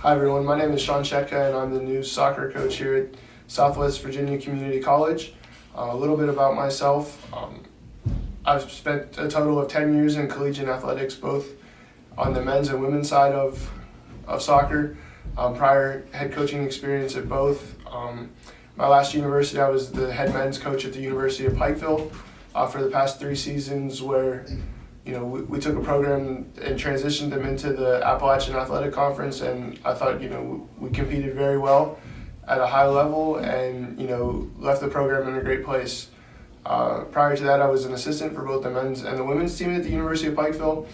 Hi everyone, my name is Shaun Schetka and I'm the new soccer coach here at Southwest Virginia Community College. A little bit about myself. I've spent a total of 10 years in collegiate athletics, both on the men's and women's side of soccer. Prior head coaching experience at both. My last university, I was the head men's coach at the University of Pikeville for the past 3 seasons, where we took a program and transitioned them into the Appalachian Athletic Conference, and I thought we competed very well at a high level, and left the program in a great place. Prior to that, I was an assistant for both the men's and the women's team at the University of Pikeville,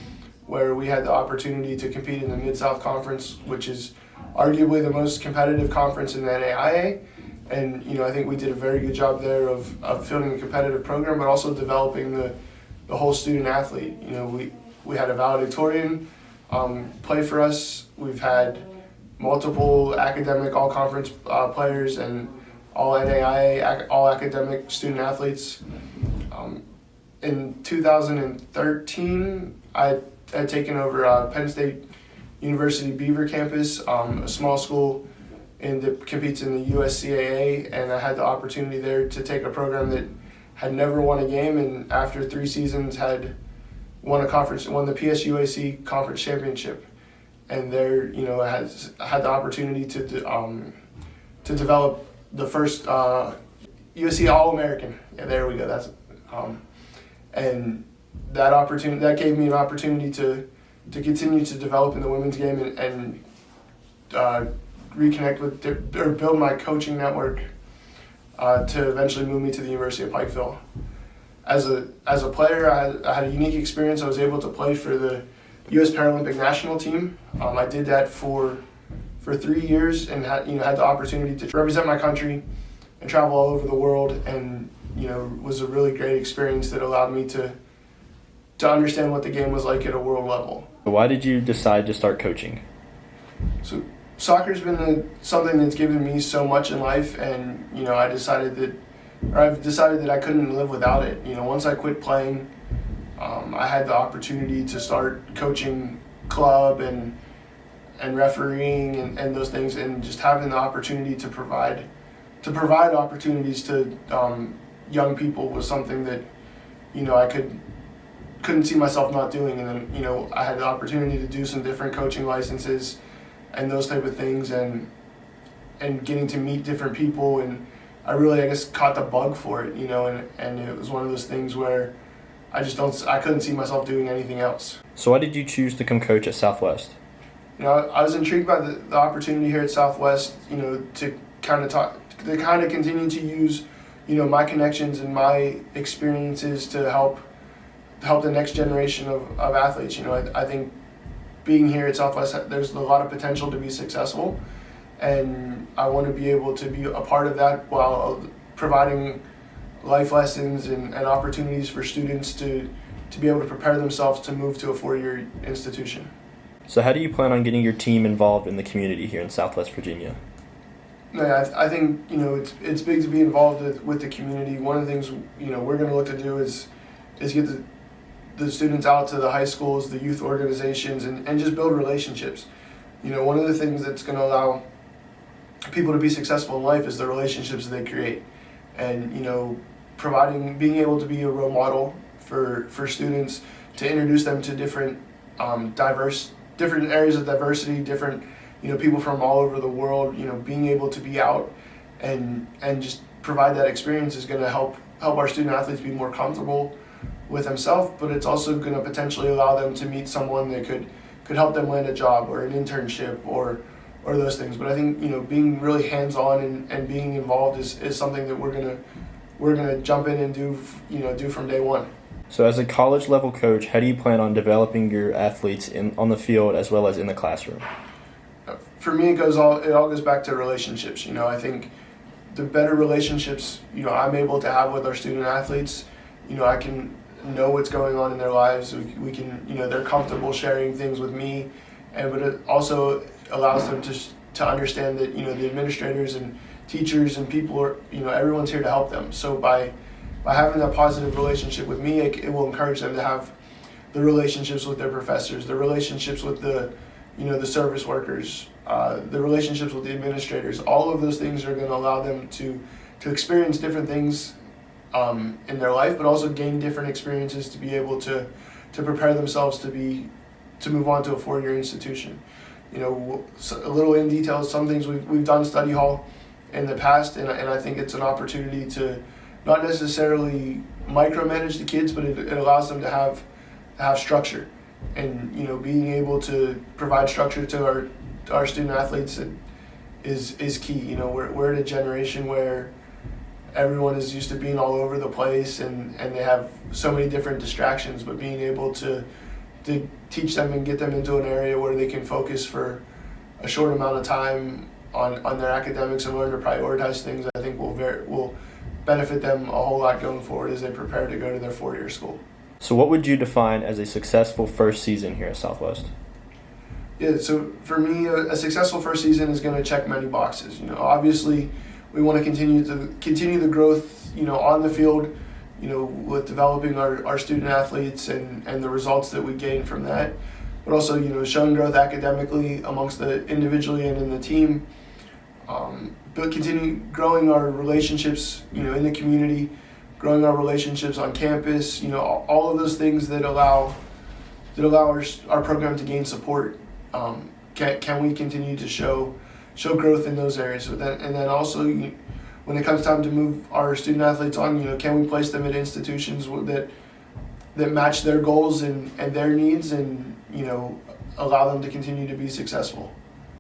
where we had the opportunity to compete in the Mid-South Conference, which is arguably the most competitive conference in the NAIA. And I think we did a very good job there of fielding a competitive program, but also developing the whole student athlete. We had a valedictorian play for us. We've had multiple academic all-conference players and all NAIA, all academic student athletes. In 2013, I had taken over Penn State University Beaver campus, a small school that competes in the USCAA, and I had the opportunity there to take a program that had never won a game, and after 3 seasons had won the PSUAC conference championship. And there, has had the opportunity to develop the first USC All-American. Yeah, there we go. That's and that gave me an opportunity to continue to develop in the women's game and reconnect with or build my coaching network to eventually move me to the University of Pikeville. As a player, I had a unique experience. I was able to play for the U.S. Paralympic national team. I did that for 3 years and had the opportunity to represent my country and travel all over the world, and was a really great experience that allowed me to understand what the game was like at a world level. Why did you decide to start coaching? So soccer's been something that's given me so much in life, and I've decided that I couldn't live without it. Once I quit playing, I had the opportunity to start coaching club and refereeing and those things, and just having the opportunity to provide opportunities to young people was something that I couldn't see myself not doing. And then I had the opportunity to do some different coaching licenses and those type of things, and getting to meet different people, and I really, caught the bug for it, and it was one of those things where I couldn't see myself doing anything else. So why did you choose to come coach at Southwest? I was intrigued by the opportunity here at Southwest, to kind of continue to use, my connections and my experiences to help the next generation of athletes. I think being here at Southwest, there's a lot of potential to be successful, and I want to be able to be a part of that while providing life lessons and opportunities for students to be able to prepare themselves to move to a 4-year institution. So how do you plan on getting your team involved in the community here in Southwest Virginia? I think it's big to be involved with the community. One of the things we're going to look to do is get the students out to the high schools, the youth organizations, and just build relationships. One of the things that's going to allow people to be successful in life is the relationships they create, and being able to be a role model for students, to introduce them to different areas of diversity, different people from all over the world. Being able to be out and just provide that experience is going to help our student athletes be more comfortable with themselves, but it's also going to potentially allow them to meet someone that could help them land a job or an internship or those things. But I think being really hands-on and being involved is something that we're gonna jump in and do from day one. So as a college level coach, how do you plan on developing your athletes on the field as well as in the classroom? For me, it all goes back to relationships. I think the better relationships I'm able to have with our student athletes, I can know what's going on in their lives. We can, they're comfortable sharing things with me, but it also allows them to understand that the administrators and teachers and people are, everyone's here to help them. So by having that positive relationship with me, it will encourage them to have the relationships with their professors, the relationships with the the service workers, the relationships with the administrators. All of those things are going to allow them to experience different things in their life, but also gain different experiences to be able to prepare themselves to move on to a 4-year institution. A little in detail, some things we've done study hall in the past, and I think it's an opportunity to not necessarily micromanage the kids, but it allows them to have structure, and being able to provide structure to our student athletes is key. We're in a generation where everyone is used to being all over the place, and they have so many different distractions, but being able to teach them and get them into an area where they can focus for a short amount of time on their academics and learn to prioritize things, I think will benefit them a whole lot going forward as they prepare to go to their 4-year school. So what would you define as a successful first season here at Southwest? Yeah, so for me, a successful first season is going to check many boxes. Obviously, we want to continue the growth, on the field, with developing our student athletes and the results that we gain from that, but also, showing growth academically amongst the individually and in the team, but continue growing our relationships, in the community, growing our relationships on campus, all of those things that allow our program to gain support. Can we continue to show growth in those areas? And then also, when it comes time to move our student athletes on, can we place them at institutions that match their goals and their needs, and allow them to continue to be successful?